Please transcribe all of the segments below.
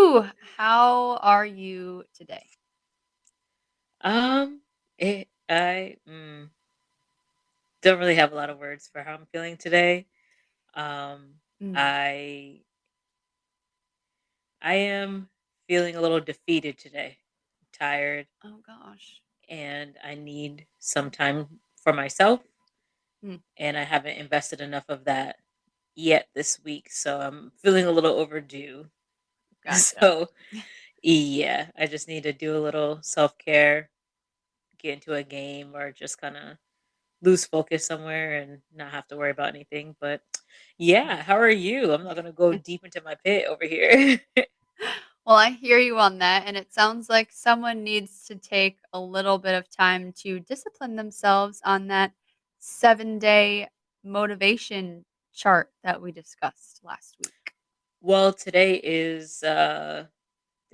Woo! How are you today? Um, I don't really have a lot of words for how I'm feeling today. Um, Mm. I I am feeling a little defeated today. I'm tired Oh gosh. and I need some time for myself Mm, and I haven't invested enough of that yet this week, so I'm feeling a little overdue. gotcha. So, yeah, I just need to do a little self-care, get into a game or just kind of lose focus somewhere and not have to worry about anything. But yeah, how are you? I'm not gonna go deep into my pit over here. Well, I hear you on that, and it sounds like someone needs to take a little bit of time to discipline themselves on that 7-day motivation chart that we discussed last week. Well, today is the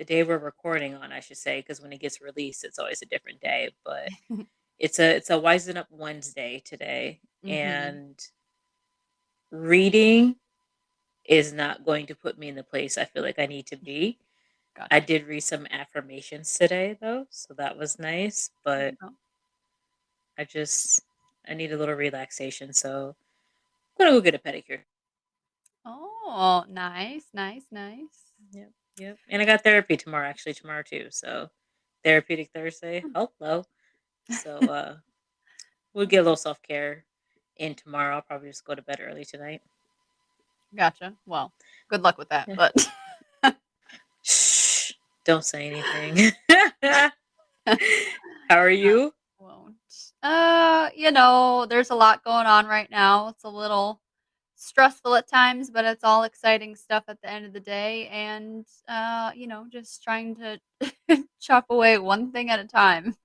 day we're recording on, I should say, because when it gets released, it's always a different day. But it's a Wisen Up Wednesday today, Mhm. and reading is not going to put me in the place I feel like I need to be. I Gotcha. did read some affirmations today though, so that was nice, There but you go. I just I need a little relaxation, so I'm gonna go get a pedicure. Oh, nice, nice, nice. Yep, yep. And I got therapy tomorrow, actually tomorrow too. So therapeutic Thursday. Hmm. Hello. So we'll get a little self care in tomorrow. I'll probably just go to bed early tonight. Gotcha. Well, good luck with that, Yeah. but Shh. Don't say anything. How are you? won't. There's a lot going on right now. It's a little stressful at times, but it's all exciting stuff at the end of the day. And, just trying to chop away one thing at a time.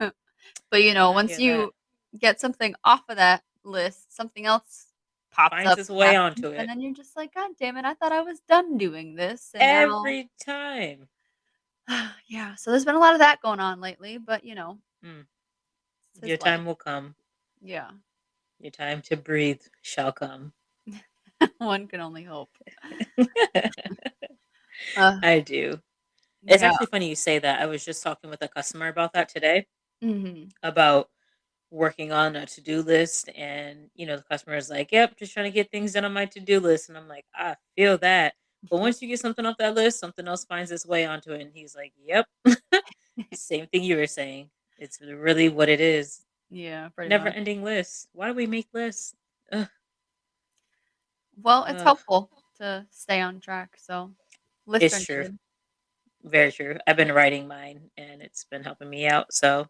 But, I once hear that. you get something off of that list, something else pops Finds up its and way happens. onto And it. then you're just like, God damn it, I thought I was done doing this. And now, Every time. yeah. So there's been a lot of that going on lately, but, Mm. it's Your his life. time will come. Yeah. Your time to breathe shall come. One can only hope. Uh, I do. It's yeah. actually funny you say that. I was just talking with a customer about that today, Mhm. about working on a to-do list, and the customer is like, "Yep, just trying to get things done on my to-do list." And I'm like, "I feel that." But once you get something off that list, something else finds its way onto it, and he's like, "Yep." Same thing you were saying. It's really what it is. Yeah, pretty much. Never-ending list. Why do we make lists? Ugh, Well, it's ugh. helpful to stay on track, so lists It's are true. needed. Very true. I've been writing mine, and it's been helping me out. So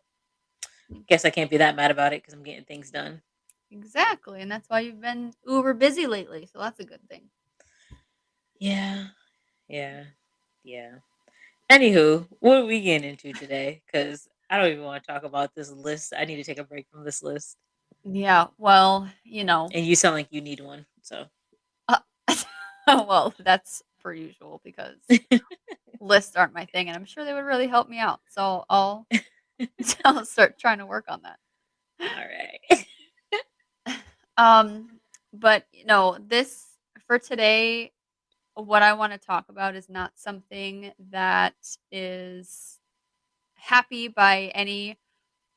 Mm. guess I can't be that mad about it because I'm getting things done. Exactly, and that's why you've been uber busy lately, so that's a good thing. Yeah, yeah, yeah. Anywho, what are we getting into today? Because I don't even want to talk about this list. I need to take a break from this list. Yeah, well, And you sound like you need one. So uh, well, that's per usual because lists aren't my thing, and I'm sure they would really help me out, so I'll I'll start trying to work on that. all right. Um, but, this for today, what I wanna talk about is not something that is happy by any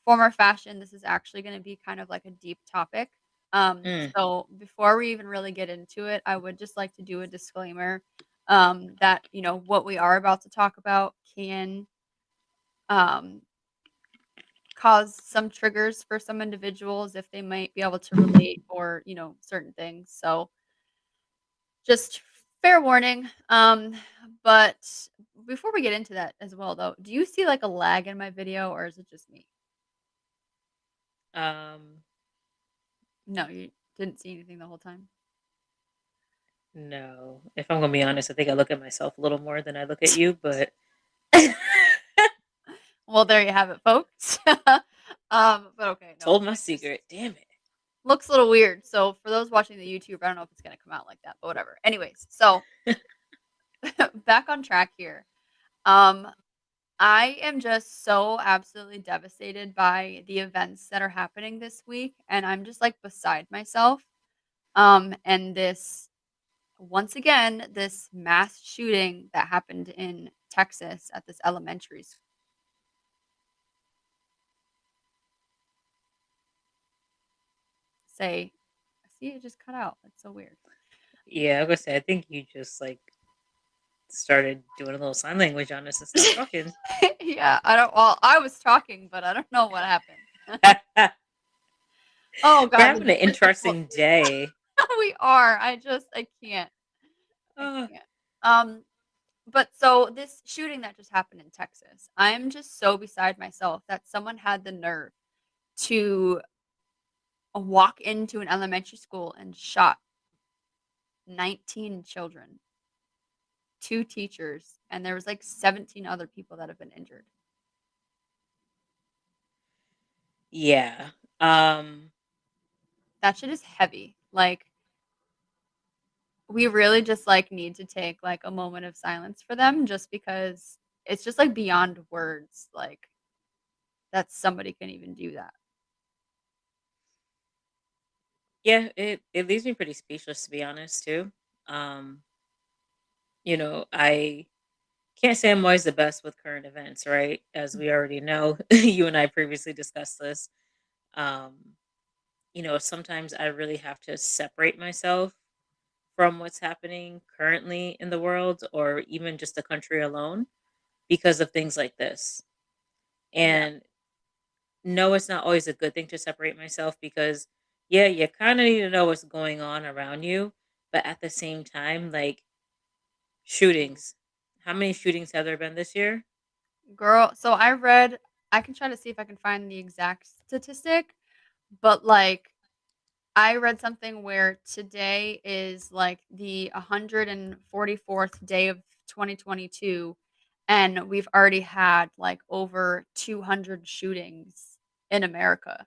form or fashion. This is actually gonna be kind of like a deep topic. Mm, So before we even really get into it, I would just like to do a disclaimer, that, what we are about to talk about can, um, cause some triggers for some individuals if they might be able to relate or, certain things. So just fair warning. But before we get into that as well though, do you see like a lag in my video or is it just me? um, No, you didn't see anything the whole time? no. If I'm gonna be honest, I think I look at myself a little more than I look at you, but Well, there you have it, folks. But okay, no, told my it just secret. Damn it. looks a little weird. So for those watching the YouTube, I don't know if it's gonna come out like that, but whatever. Anyways, so back on track here. Um, I am just so absolutely devastated by the events that are happening this week, and I'm just like beside myself. And this once again, this mass shooting that happened in Texas at this elementary school. Say, see, it just cut out. That's so weird. Yeah, I was gonna say, I think you just like started doing a little sign language on us and stopped talking. Yeah, I don't. Well, I was talking, but I don't know what happened. Oh We're God, having an interesting day. we are. I can't. I Oh, can't. Um, but so this shooting that just happened in Texas, I'm just so beside myself that someone had the nerve to walk into an elementary school and shot 19 children, two teachers, and there was like 17 other people that have been injured. yeah. That shit is heavy. Like we really just like need to take like a moment of silence for them just because it's just like beyond words like that somebody can even do that. Yeah, it leaves me pretty speechless, to be honest, too. Um, I can't say I'm always the best with current events, right? As we already know, you and I previously discussed this. Um, sometimes I really have to separate myself from what's happening currently in the world or even just the country alone because of things like this. Yeah. And no, it's not always a good thing to separate myself because, yeah, you kind of need to know what's going on around you. But at the same time, like shootings, how many shootings have there been this year? Girl, so I can try to see if I can find the exact statistic, but like I read something where today is like the 144th day of 2022 and we've already had like over 200 shootings in America.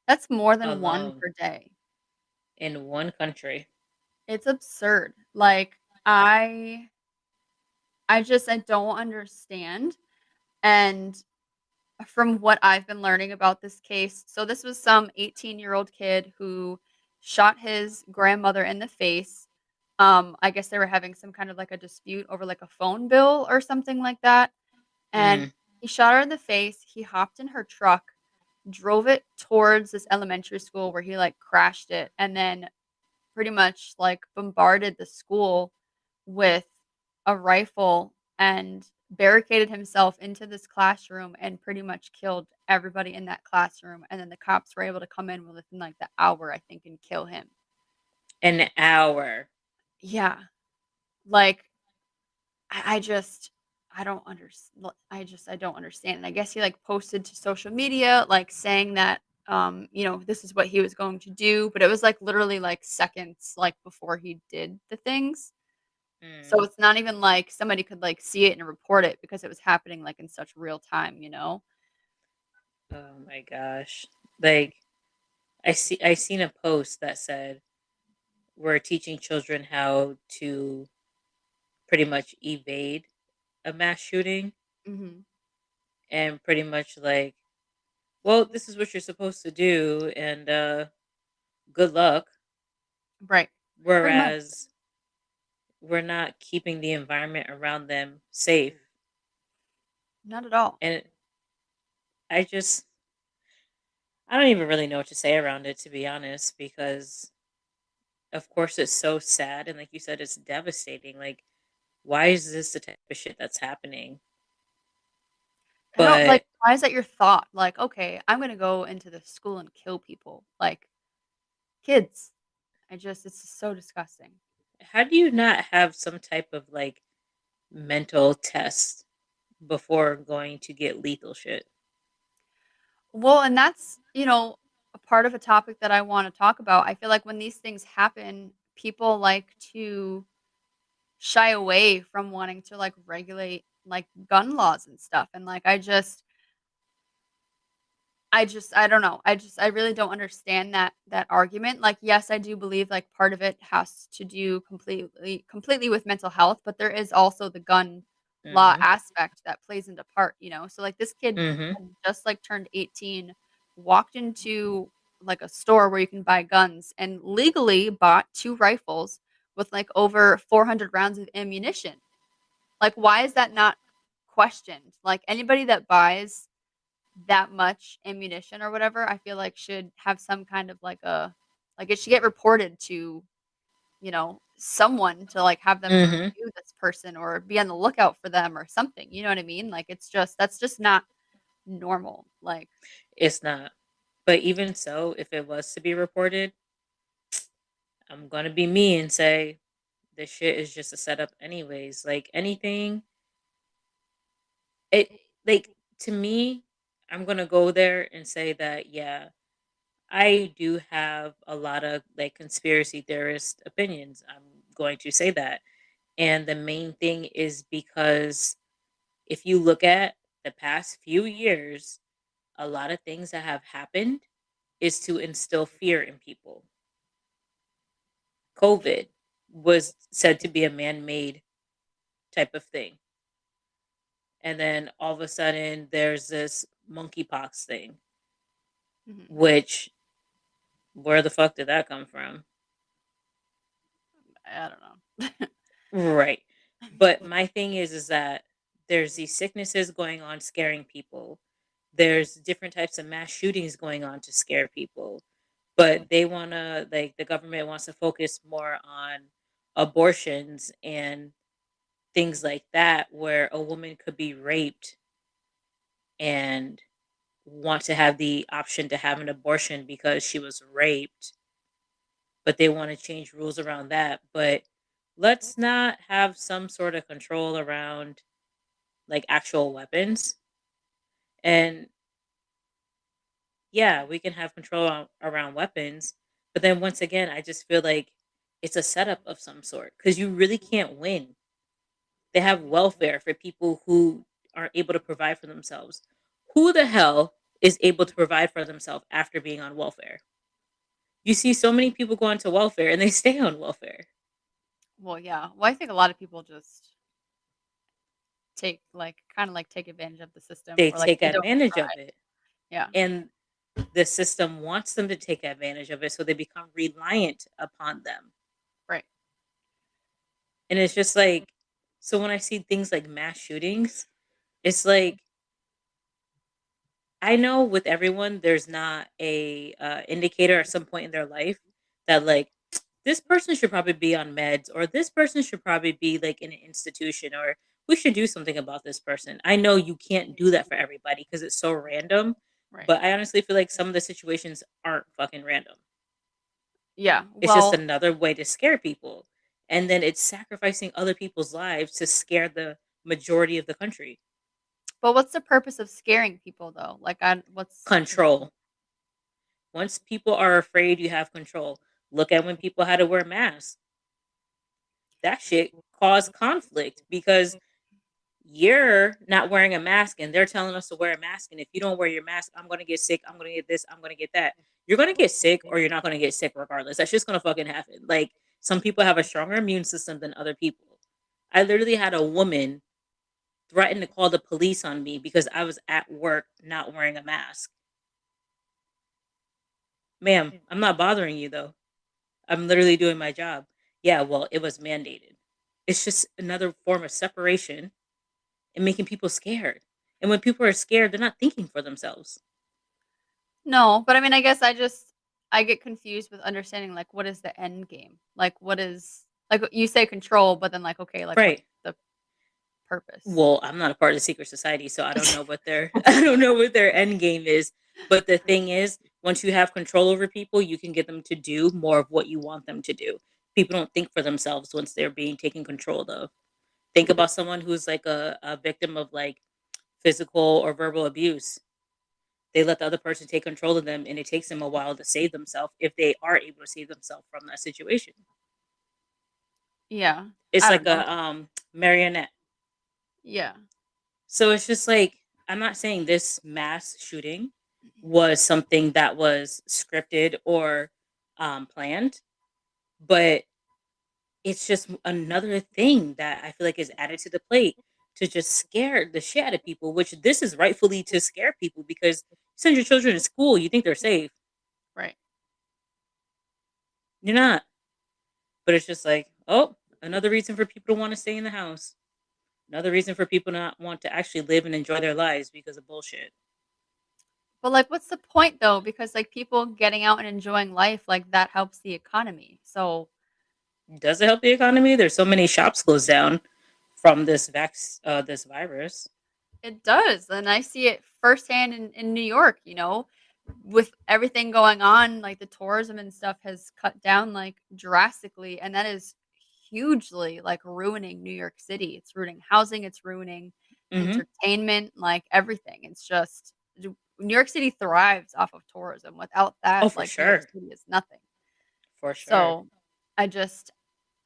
That's more than one Alone per day. in one country. It's absurd. Like I don't understand. And from what I've been learning about this case, so this was some 18-year-old kid who shot his grandmother in the face. I guess they were having some kind of like a dispute over like a phone bill or something like that. And Mm, he shot her in the face. He hopped in her truck, drove it towards this elementary school where he like crashed it, and then pretty much like bombarded the school with a rifle and barricaded himself into this classroom and pretty much killed everybody in that classroom. And then the cops were able to come in within like the hour, I think, and kill him. an hour. Yeah. Like I just I don't understand. I don't understand. And I guess he like posted to social media like saying that this is what he was going to do, but it was like literally like seconds like before he did the things. So Mm. it's not even like somebody could like see it and report it because it was happening like in such real time, you know? Oh my gosh. Like I seen a post that said we're teaching children how to pretty much evade a mass shooting Mhm. and pretty much like, well, this is what you're supposed to do and good luck. Right. Pretty much. Whereas we're not keeping the environment around them safe. Not at all. And I just I don't even really know what to say around it, to be honest, because of course it's so sad and like you said, it's devastating. Like, why is this the type of shit that's happening? I don't like But why is that your thought? Like, okay, I'm gonna go into the school and kill people. Like kids. It's just so disgusting. how do you not have some type of like mental test before going to get lethal shit? Well, and that's, a part of a topic that I want to talk about. I feel like when these things happen, people like to shy away from wanting to like regulate like gun laws and stuff. And like I don't know. I really don't understand that argument. Like yes, I do believe like part of it has to do completely with mental health, but there is also the gun law Mhm. aspect that plays into part. So like this kid Mhm. had just like turned 18, walked into like a store where you can buy guns and legally bought two rifles, with like over 400 rounds of ammunition. Like, why is that not questioned? Like, anybody that buys that much ammunition or whatever, I feel like should have some kind of like like it should get reported to, someone to like have them Mhm. review this person or be on the lookout for them or something. You know what I mean? Like, that's just not normal. Like, It's not. But even so, if it was to be reported, I'm gonna be me and say this shit is just a setup anyways. Like anything it like to me, I'm gonna go there and say that yeah, I do have a lot of like conspiracy theorist opinions. I'm going to say that. And the main thing is because if you look at the past few years, a lot of things that have happened is to instill fear in people. COVID was said to be a man made type of thing. And then all of a sudden, there's this monkeypox thing, mhm, which where the fuck did that come from? I don't know. Right. But my thing is that there's these sicknesses going on scaring people. There's different types of mass shootings going on to scare people. But they want to like the government wants to focus more on abortions and things like that where a woman could be raped and want to have the option to have an abortion because she was raped, but they want to change rules around that. But let's not have some sort of control around like actual weapons. And yeah, we can have control around weapons, but then once again, I just feel like it's a setup of some sort because you really can't win. They have welfare for people who aren't able to provide for themselves. Who the hell is able to provide for themselves after being on welfare? You see so many people go onto welfare and they stay on welfare. Well, yeah. Well, I think a lot of people just take like kind of like take advantage of the system They or like take they don't advantage try. of it. Yeah. And the system wants them to take advantage of it so they become reliant upon them. Right. And it's just like, so when I see things like mass shootings, it's like, I know with everyone, there's not a indicator at some point in their life that like this person should probably be on meds or this person should probably be like in an institution or we should do something about this person. I know you can't do that for everybody because it's so random, Right. but I honestly feel like some of the situations aren't fucking random. Yeah. It's just Well, another way to scare people. And then it's sacrificing other people's lives to scare the majority of the country. but what's the purpose of scaring people though? Like, what's Control. Once people are afraid, you have control. Look at when people had to wear masks. That shit caused conflict because you're not wearing a mask and they're telling us to wear a mask. And if you don't wear your mask, I'm going to get sick. I'm going to get this. I'm going to get that. You're going to get sick or you're not going to get sick regardless. That's just going to fucking happen. Like some people have a stronger immune system than other people. I literally had a woman threaten to call the police on me because I was at work not wearing a mask. Ma'am, I'm not bothering you though. I'm literally doing my job. Yeah, well, it was mandated. It's just another form of separation and making people scared. And when people are scared, they're not thinking for themselves. no, but I mean, I guess I get confused with understanding like what is the end game? Like what is like you say control, but then like okay, like what's Right. the purpose? Well, I'm not a part of the secret society, so I don't know what their I don't know what their end game is. But the thing is, once you have control over people, you can get them to do more of what you want them to do. People don't think for themselves once they're being taken control of. Think about someone who's like a victim of like physical or verbal abuse. They let the other person take control of them and it takes them a while to save themselves if they are able to save themselves from that situation. Yeah. It's I don't like know. a marionette. Yeah. So it's just like I'm not saying this mass shooting was something that was scripted or planned, but it's just another thing that I feel like is added to the plate to just scare the shit out of people, which this is rightfully to scare people because you send your children to school, you think they're safe. Right. You're not. But it's just like, Oh, another reason for people to want to stay in the house. Another reason for people to not want to actually live and enjoy their lives because of bullshit. But, like, what's the point though? Because, like, people getting out and enjoying life, like, that helps the economy. So, Does it help the economy? There's so many shops closed down from this virus. it does, and I see it firsthand in New York, with everything going on, like, the tourism and stuff has cut down, like, drastically, and that is hugely, like, ruining New York City. It's ruining housing, it's ruining Hmm. entertainment, like, everything. It's just New York City thrives off of tourism. Without Oh, that, for like, New York sure, City is nothing. for sure. So, I just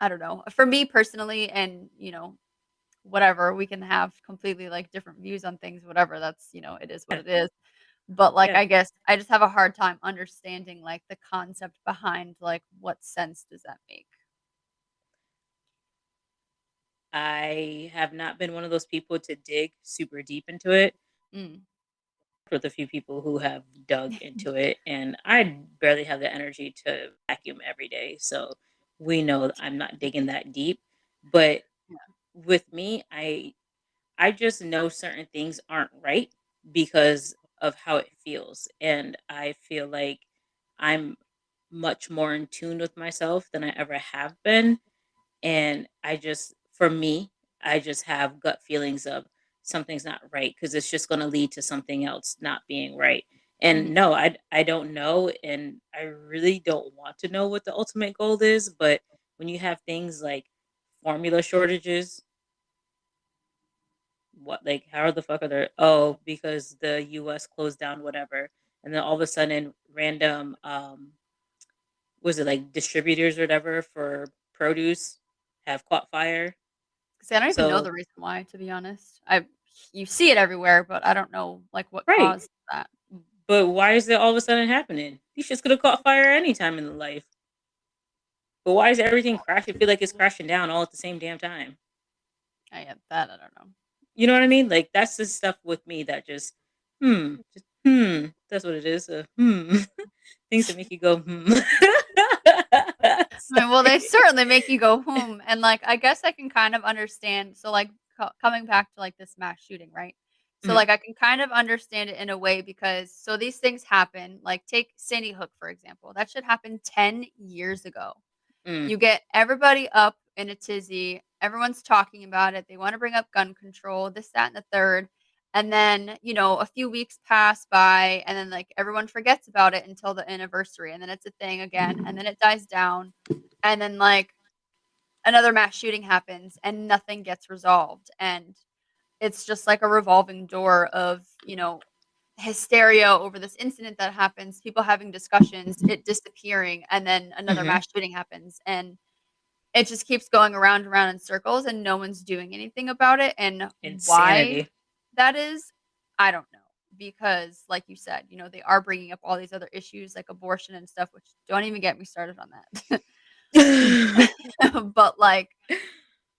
I don't know. For me personally and, whatever, we can have completely, like, different views on things, whatever, it is what Yeah, it is. But, like, yeah. I guess I just have a hard time understanding, like, the concept behind, like, what sense does that make? I have not been one of those people to dig super deep into it. Mm. With a few people who have dug into it, and I barely have the energy to vacuum every day. So we know that I'm not digging that deep. But Yeah. with me, I just know certain things aren't right because of how it feels. And I feel like I'm much more in tune with myself than I ever have been. And for me, I just have gut feelings of something's not right because it's just going to lead to something else not being right. And Mhm. no, I don't know, and I really don't want to know what the ultimate goal is. But when you have things like formula shortages, what, like, how the fuck are there? Oh, because the U.S. closed down whatever, and then all of a sudden, random was it like distributors or whatever for produce have caught fire. See, I don't even know So the reason why, to be honest. You see it everywhere, but I don't know, like, what right. caused that. But why is it all of a sudden happening? These shits could have caught fire any time in the life. But why is everything crashing? I feel like it's crashing down all at the same damn time. That I don't know. You know what I mean? Like that's the stuff with me that just That's what it is. Things that make you go hmm. I mean, well, they Sorry. certainly make you go, "Hmm," and, like, I guess I can kind of understand so, like, coming back to, like, this mass shooting, right? So, Mhm, like, I can kind of understand it in a way because so these things happen, like, take Sandy Hook, for example. That should happen 10 years ago. mm, You get everybody up in a tizzy, everyone's talking about it, they wanna bring up gun control, this, that, and the third, and then, a few weeks pass by, and then, like, everyone forgets about it until the anniversary, and then it's a thing again, and then it dies down, and then, like, another mass shooting happens, and nothing gets resolved, and it's just like a revolving door of, hysteria over this incident that happens, people having discussions, it disappearing, and then another mhm. mass shooting happens, and it just keeps going around and around in circles, and no one's doing anything about it, and why Insanity. that is, I don't know, because like you said, they are bringing up all these other issues like abortion and stuff, which don't even get me started on that. But, like,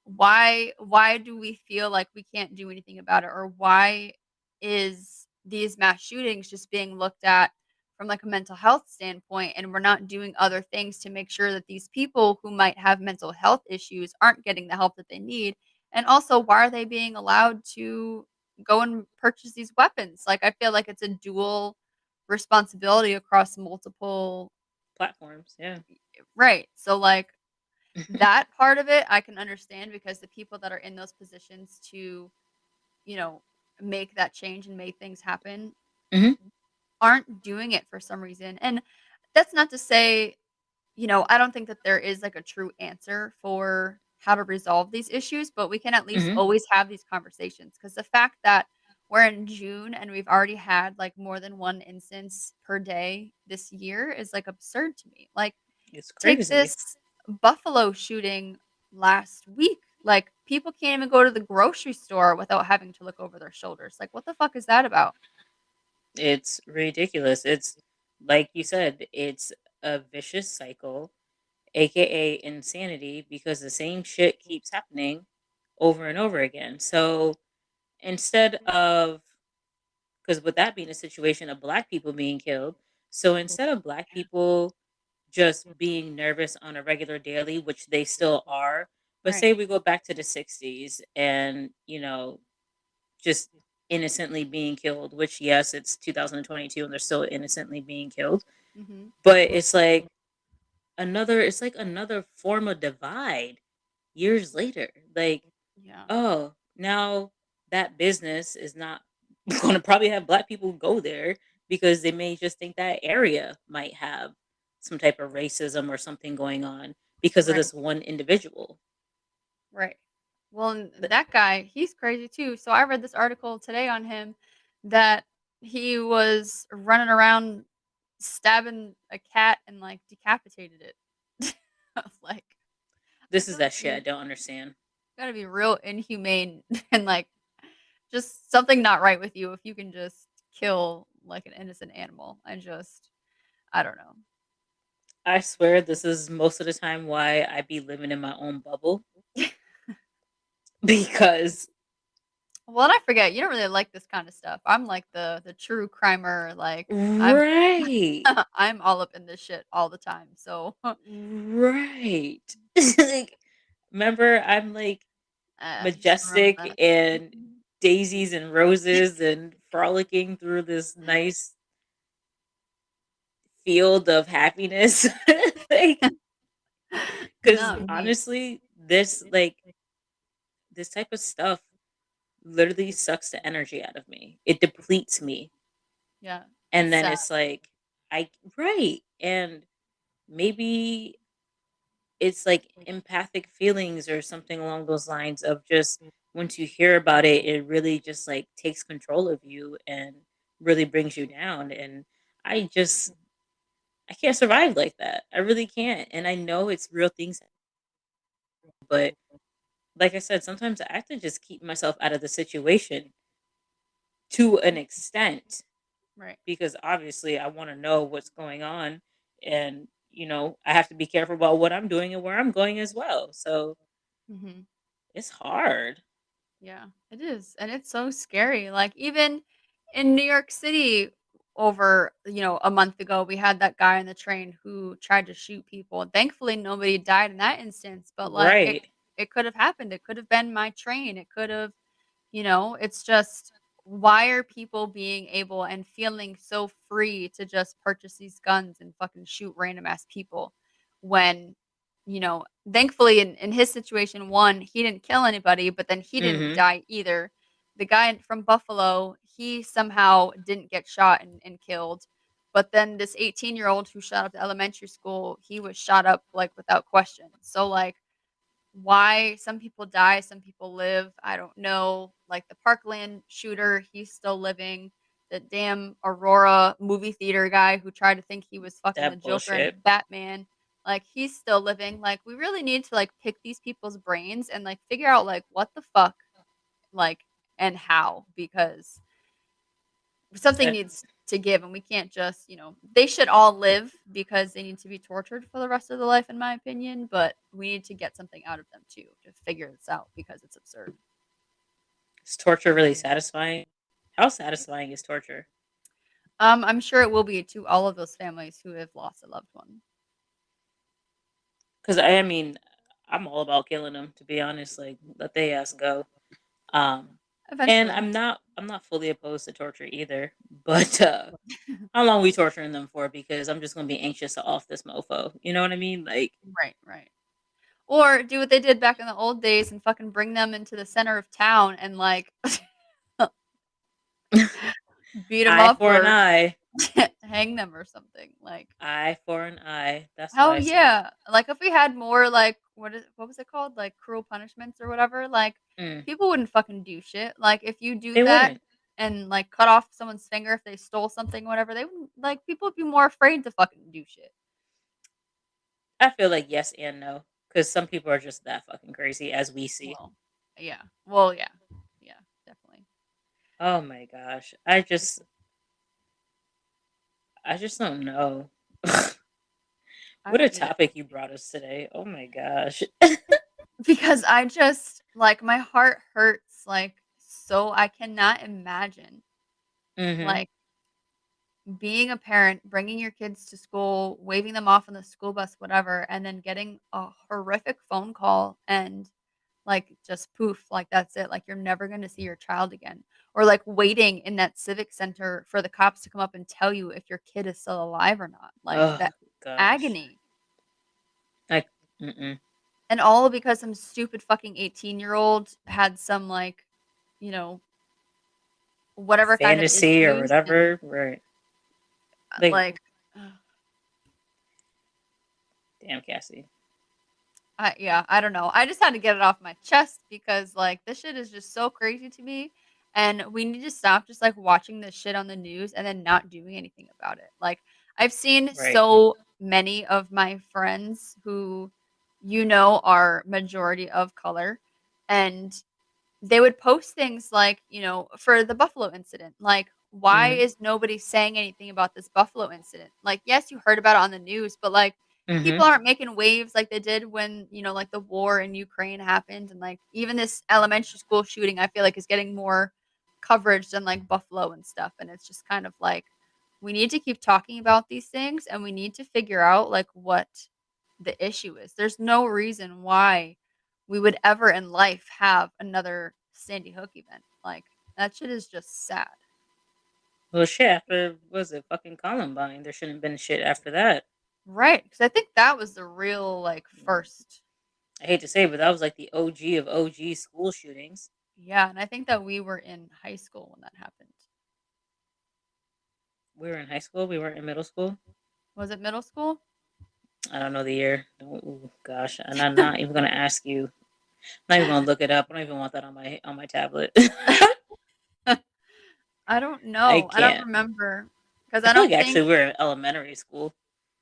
why do we feel like we can't do anything about it, or why is these mass shootings just being looked at from, like, a mental health standpoint, and we're not doing other things to make sure that these people who might have mental health issues aren't getting the help that they need, and also, why are they being allowed to go and purchase these weapons? Like, I feel like it's a dual responsibility across multiple. Platforms, yeah. Right, so, like, that part of it, I can understand because the people that are in those positions to, you know, make that change and make things happen Mhm, aren't doing it for some reason. And that's not to say, I don't think that there is like a true answer for how to resolve these issues, but we can at least mhm. always have these conversations because the fact that we're in June and we've already had like more than one instance per day this year is like absurd to me. Like, It's take crazy. this Buffalo shooting last week. Like, people can't even go to the grocery store without having to look over their shoulders. Like, what the fuck is that about? It's ridiculous. It's like you said, it's a vicious cycle, aka insanity, because the same shit keeps happening over and over again. So instead of, because with that being a situation of black people being killed, so instead of black people just being nervous on a regular daily, which they still are. But Right. say we go back to the 60s and, just innocently being killed, which, yes, it's 2022 and they're still innocently being killed. Mhm. But it's like another form of divide years later. Like, Yeah. oh, now that business is not going to probably have black people go there because they may just think that area might have some type of racism or something going on because of Right. this one individual. Right. Well, and Th- that guy, he's crazy too. So I read this article today on him that he was running around stabbing a cat and like decapitated it. I was like, This that's is gotta that shit I be don't understand. gotta be real inhumane and like just something not right with you if you can just kill like an innocent animal. I don't know. I swear this is most of the time why I be living in my own bubble because Well, and I forget you don't really like this kind of stuff. I'm like the true crimer. Like I'm right. I'm all up in this shit all the time. So Right. Like, remember, I'm like I just remember majestic that. and daisies and roses and frolicking through this nice field of happiness. Like, because No, me. honestly, this type of stuff literally sucks the energy out of me. It depletes me. Yeah, And it's then sad. it's like, right. And maybe it's like empathic feelings or something along those lines of just once you hear about it, it really just like takes control of you and really brings you down. And I just, I can't survive like that. I really can't. And I know it's real things, but like I said, sometimes I have to just keep myself out of the situation to an extent Right. because obviously I want to know what's going on and I have to be careful about what I'm doing and where I'm going as well. So Hmm. it's hard. Yeah, it is, and it's so scary. Like even in New York City, over a month ago, we had that guy on the train who tried to shoot people. And thankfully, nobody died in that instance. But like Right. it could have happened. It could have been my train. It could have. It's just why are people being able and feeling so free to just purchase these guns and fucking shoot random ass people when, thankfully in his situation, one, he didn't kill anybody, but then he didn't Mhm. die either. The guy from Buffalo, he somehow didn't get shot and killed. But then this 18-year-old who shot up the elementary school, he was shot up like without question. So like why some people die, some people live, I don't know. Like the Parkland shooter, he's still living. The damn Aurora movie theater guy who tried to think he was fucking the That Joker bullshit. and Batman, like he's still living. Like we really need to like pick these people's brains and like figure out like what the fuck, like, and how, because something Uh, needs to give and we can't just they should all live because they need to be tortured for the rest of their life in my opinion, but we need to get something out of them too to figure this out because it's absurd. is torture really satisfying? How satisfying is torture? I'm sure it will be to all of those families who have lost a loved one. Because I mean, I'm all about killing them. To be honest, like let they ass go. Um, and Eventually. I'm not fully opposed to torture either. But how long we torturing them for? Because I'm just gonna be anxious to off this mofo. You know what I mean? Like, Right, right. Or do what they did back in the old days and fucking bring them into the center of town and like beat them eye up for an or eye, hang them or something like. eye for an eye. That's what Hell I say. yeah. Like, if we had more, like, what was it called? Like, cruel punishments or whatever, like, Mm, people wouldn't fucking do shit. Like, if you do they that wouldn't. and, like, cut off someone's finger if they stole something, whatever, they wouldn't, like, people would be more afraid to fucking do shit. I feel like yes and no, because some people are just that fucking crazy, as we see. Well, yeah. Well, yeah. Yeah, definitely. Oh my gosh, I just don't know. I What a don't either. topic you brought us today. Oh my gosh. Because I just, like, my heart hurts, like, so I cannot imagine. Mhm. Like, being a parent, bringing your kids to school, waving them off on the school bus, whatever, and then getting a horrific phone call and like just poof, like that's it. Like you're never going to see your child again. Or like waiting in that civic center for the cops to come up and tell you if your kid is still alive or not. Like Oh that gosh. agony. Like, mm-mm. And all because some stupid fucking 18-year-old had some like, you know, whatever kind of Fantasy or issues and whatever. Right. Like, like damn, Cassie. yeah, I don't know. I just had to get it off my chest because like this shit is just so crazy to me and we need to stop just like watching this shit on the news and then not doing anything about it. Like I've seen Right. so many of my friends who are majority of color and they would post things like, for the Buffalo incident, like, why Mm-hmm. is nobody saying anything about this Buffalo incident? Like, yes, you heard about it on the news, but like, Mm-hmm. people aren't making waves like they did when, like the war in Ukraine happened. And like, even this elementary school shooting, I feel like is getting more coverage than like Buffalo and stuff. And it's just kind of like, we need to keep talking about these things and we need to figure out like what the issue is. There's no reason why we would ever in life have another Sandy Hook event. Like that shit is just sad. Well, shit. After was it fucking Columbine? There shouldn't have been shit after that. Right. Because I think that was the real like first. I hate to say, it, but that was like the OG of OG school shootings. Yeah. And I think that we were in high school when that happened. We were in high school. We weren't in middle school. Was it middle school? I don't know the year. Oh gosh, and I'm not even gonna ask you. I'm not even gonna look it up. I don't even want that on my tablet. I don't I know. I don't can't. remember. Because I I feel like don't actually think, we were in elementary school.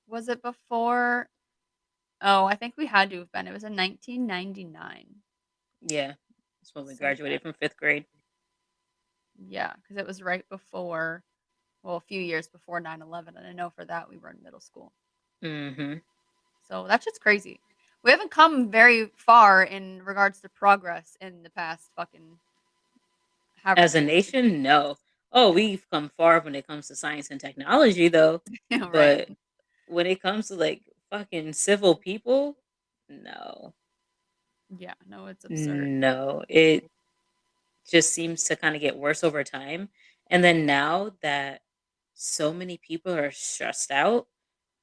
was it before? Oh, I think we had to have been. It was in 1999. Yeah, that's when we Sometime. graduated from fifth grade. Yeah. Because it was right before, well, a few years before 9/11. And I know for that we were in middle school. Mm-hmm. So that's just crazy. We haven't come very far in regards to progress in the past fucking however As a many years. nation, no. Oh, we've come far when it comes to science and technology, though. Right. But when it comes to like fucking civil people, no, Yeah, no, it's absurd. no. It just seems to kind of get worse over time. And then now that so many people are stressed out,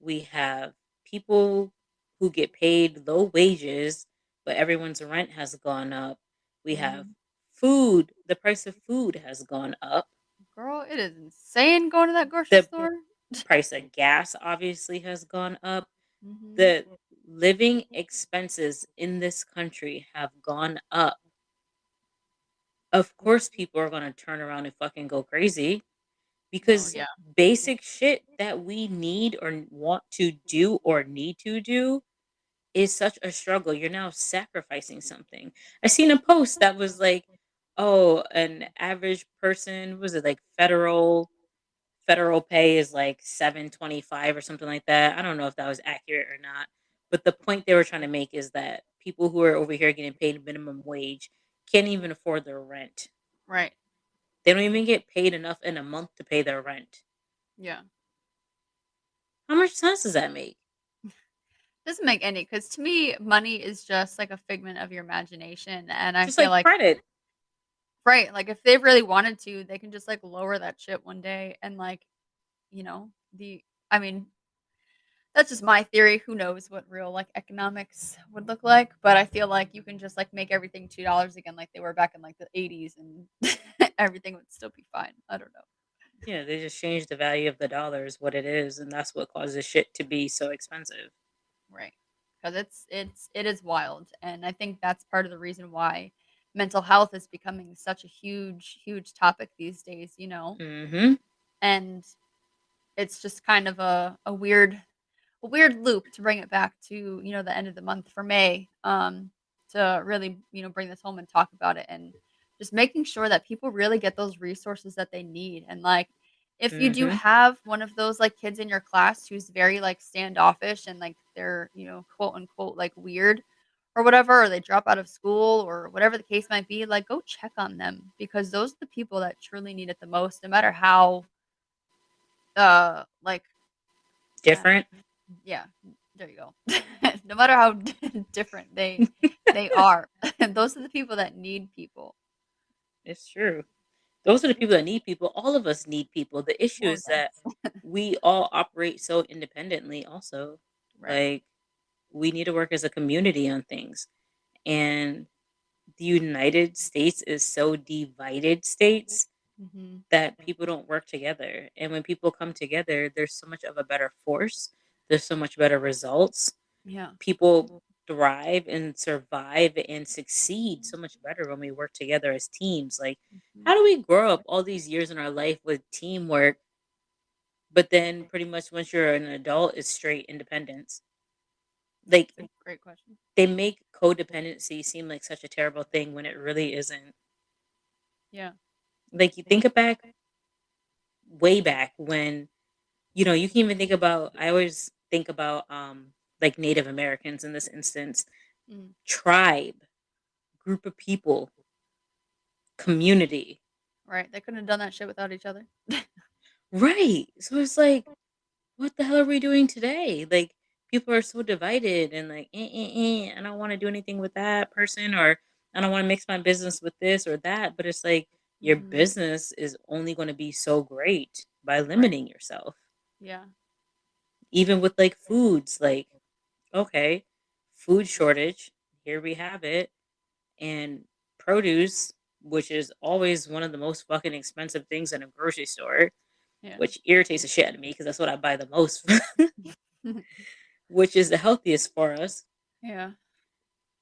we have people who get paid low wages, but everyone's rent has gone up. We have Mhm. food, the price of food has gone up. Girl, it is insane going to that grocery The store. price of gas obviously has gone up. Mhm. The living expenses in this country have gone up. Of course, people are going to turn around and fucking go crazy Oh because yeah. basic shit that we need or want to do or need to do is such a struggle. You're now sacrificing something. I seen a post that was like, oh, an average person, was it like federal pay is like 725 or something like that. I don't know if that was accurate or not. But the point they were trying to make is that people who are over here getting paid minimum wage can't even afford their rent. Right. They don't even get paid enough in a month to pay their rent. Yeah. How much sense does that make? Doesn't make any because to me, money is just like a figment of your imagination, and I Just feel like like credit. right, like if they really wanted to, they can just like lower that shit one day and like the I mean that's just my theory. Who knows what real like economics would look like? But I feel like you can just like make everything $2 again, like they were back in like the '80s, and everything would still be fine. I don't know. Yeah, they just changed the value of the dollar is what it is, and that's what causes shit to be so expensive. Right? Because it is wild, and I think that's part of the reason why mental health is becoming such a huge topic these days. Mhm. And it's just kind of a weird loop to bring it back to the end of the month for May, to really bring this home and talk about it and just making sure that people really get those resources that they need. And like if you do Mhm. have one of those like kids in your class who's very like standoffish and like they're quote unquote like weird or whatever, or they drop out of school or whatever the case might be, like go check on them because those are the people that truly need it the most, no matter how Like, I don't Different. yeah, there you go. No matter how different they are, those are the people that need people. It's true. Those are the people that need people. All of us need people. The issue Well, is that yes. we all operate so independently also. Right. Like we need to work as a community on things. And the United States is so divided states Mhm. that people don't work together. And when people come together, there's so much of a better force. There's so much better results. Yeah. People thrive and survive and succeed so much better when we work together as teams. Like, Mhm. how do we grow up all these years in our life with teamwork, but then pretty much once you're an adult, it's straight independence? Like, It's a great question. they make codependency seem like such a terrible thing when it really isn't. Yeah. Like, you think back way back when, you can even think about, I always think about, like Native Americans in this instance, Mm. tribe, group of people, community. Right. They couldn't have done that shit without each other. Right. So it's like, what the hell are we doing today? Like, people are so divided and like, I don't want to do anything with that person, or I don't want to mix my business with this or that. But it's like, your Mhm. business is only going to be so great by Right. limiting yourself. Yeah. Even with like foods, like, okay, food shortage, here we have it. And produce, which is always one of the most fucking expensive things in a grocery store, Yeah. which irritates the shit out of me because that's what I buy the most, which is the healthiest for us. Yeah.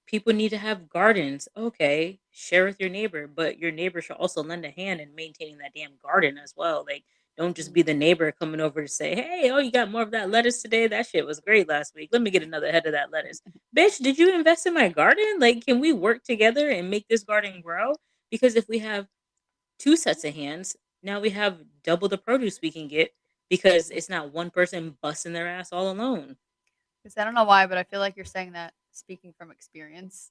People need to have gardens. Okay, share with your neighbor, but your neighbor should also lend a hand in maintaining that damn garden as well. Like, don't just Mm. be the neighbor coming over to say, "Hey, oh, you got more of that lettuce today? That shit was great last week. Let me get another head of that lettuce." Bitch, did you invest in my garden? Like, can we work together and make this garden grow? Because if we have two sets of hands, now we have double the produce we can get because it's not one person busting their ass all alone. 'Cause I don't know why, but I feel like you're saying that speaking from experience.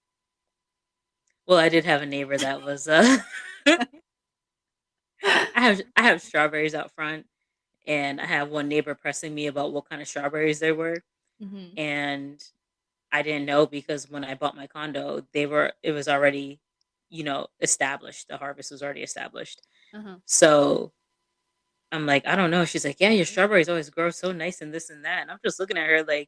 Well, I did have a neighbor that was I have strawberries out front, and I have one neighbor pressing me about what kind of strawberries there were, Mhm. and I didn't know because when I bought my condo, it was already, established. The harvest was already established. Uh-huh. So I'm like, I don't know. She's like, yeah, your strawberries always grow so nice and this and that. And I'm just looking at her like,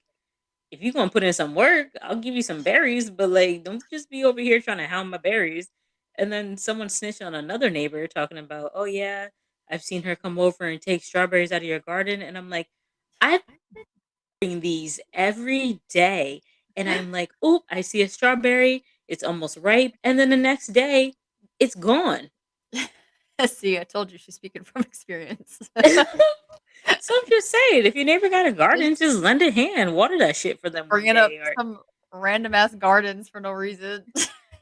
if you're gonna put in some work, I'll give you some berries, but like, don't just be over here trying to hound my berries. And then someone snitched on another neighbor talking about, oh yeah, I've seen her come over and take strawberries out of your garden. And I'm like, I bring these every day. And I'm like, oh, I see a strawberry, it's almost ripe. And then the next day, it's gone. See, I told you she's speaking from experience. So I'm just saying, if your neighbor got a garden, Just just lend a hand, water that shit for them one bringing up day. Or some random ass gardens for no reason.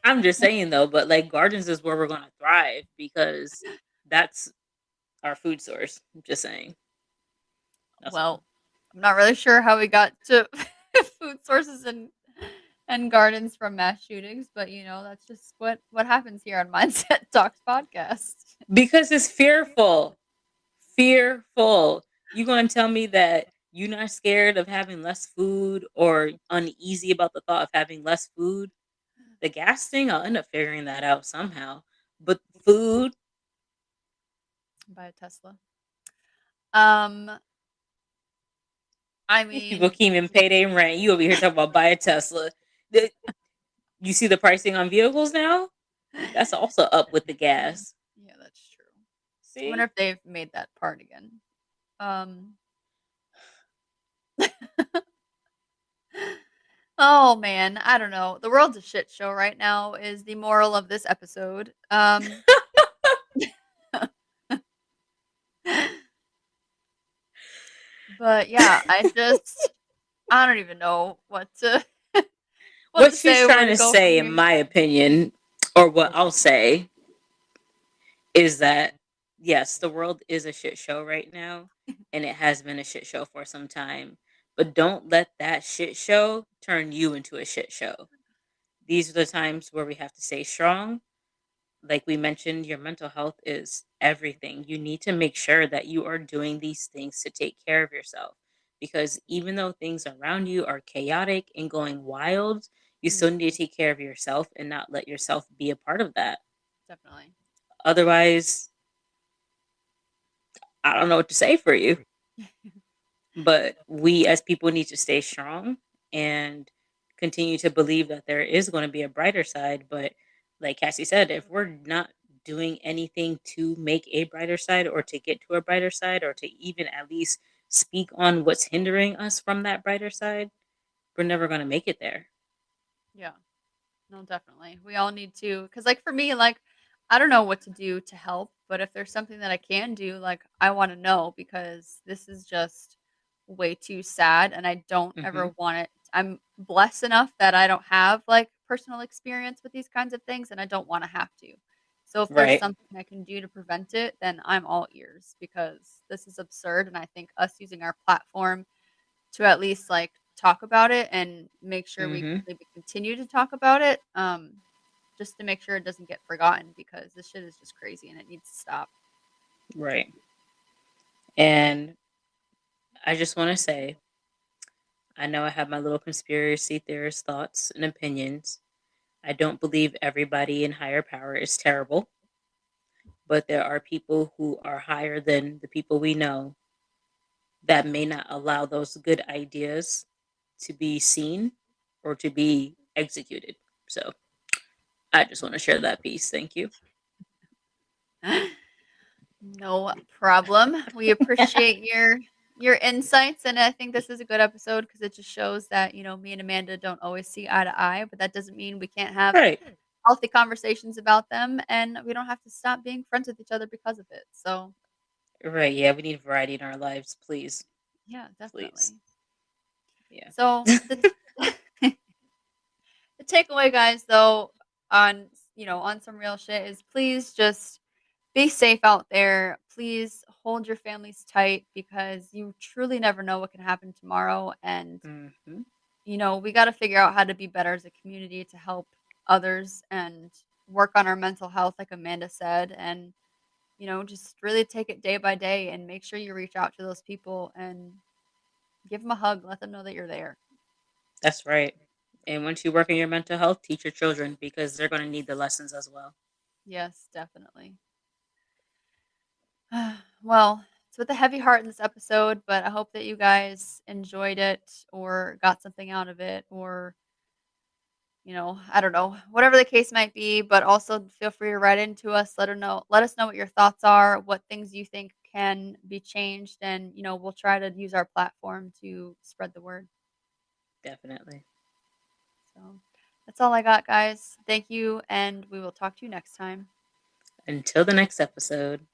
I'm just saying though, but like gardens is where we're gonna thrive because that's our food source. I'm just saying. That's all. Well, I'm not really sure how we got to food sources and gardens from mass shootings, but that's just what happens here on Mindset Talks podcast. Because it's fearful. Fearful. You gonna tell me that you're not scared of having less food or uneasy about the thought of having less food? The gas thing, I'll end up figuring that out somehow. But food, Buy a Tesla. Um, I these people mean, can't even pay their rent. You over here talking about buy a Tesla. The- You see the pricing on vehicles now? That's also up with the gas. yeah, that's true. I wonder See? if they've made that part again. Um, oh man, I don't know. The world's a shit show right now is the moral of this episode. But yeah, I don't even know what to what What to she's say, where trying to to go from say, in here. my opinion, or what I'll say, is that yes, the world is a shit show right now, and it has been a shit show for some time. But don't let that shit show turn you into a shit show. These are the times where we have to stay strong, like we mentioned, your mental health is everything. You need to make sure that you are doing these things to take care of yourself. Because even though things around you are chaotic and going wild, you still need Mhm. to take care of yourself and not let yourself be a part of that. Definitely. Otherwise, I don't know what to say for you. But we as people need to stay strong and continue to believe that there is going to be a brighter side. But like Cassie said, if we're not doing anything to make a brighter side or to get to a brighter side or to even at least speak on what's hindering us from that brighter side, we're never going to make it there. Yeah. No, definitely. We all need to, because like for me, like I don't know what to do to help, but if there's something that I can do, like I want to know because this is just way too sad and I don't Hmm. ever want it. I'm blessed enough that I don't have like personal experience with these kinds of things and I don't want to have to. So if there's Right. something I can do to prevent it, then I'm all ears because this is absurd and I think us using our platform to at least, like, talk about it and make sure we Hmm. maybe continue to talk about it, just to make sure it doesn't get forgotten because this shit is just crazy and it needs to stop. Right. And I just want to say, I know I have my little conspiracy theorist thoughts and opinions. I don't believe everybody in higher power is terrible, but there are people who are higher than the people we know that may not allow those good ideas to be seen or to be executed. So I just want to share that piece. Thank you. No problem. We appreciate your insights, and I think this is a good episode because it just shows that, me and Amanda don't always see eye to eye, but that doesn't mean we can't have Right. healthy conversations about them, and we don't have to stop being friends with each other because of it. So, Right. Yeah, we need variety in our lives, please. yeah, Please. definitely. Yeah. So, the The takeaway, guys, though, on on some real shit is please just be safe out there. Please hold your families tight because you truly never know what can happen tomorrow. And Hmm. we got to figure out how to be better as a community to help others and work on our mental health, like Amanda said, and just really take it day by day and make sure you reach out to those people and give them a hug. Let them know that you're there. That's right. And once you work on your mental health, teach your children because they're going to need the lessons as well. Yes, definitely. Well, it's with a heavy heart in this episode, but I hope that you guys enjoyed it or got something out of it or, I don't know, whatever the case might be, but also feel free to write into us. Let us know what your thoughts are, what things you think can be changed and, we'll try to use our platform to spread the word. Definitely. So, that's all I got, guys. Thank you and we will talk to you next time. Until the next episode.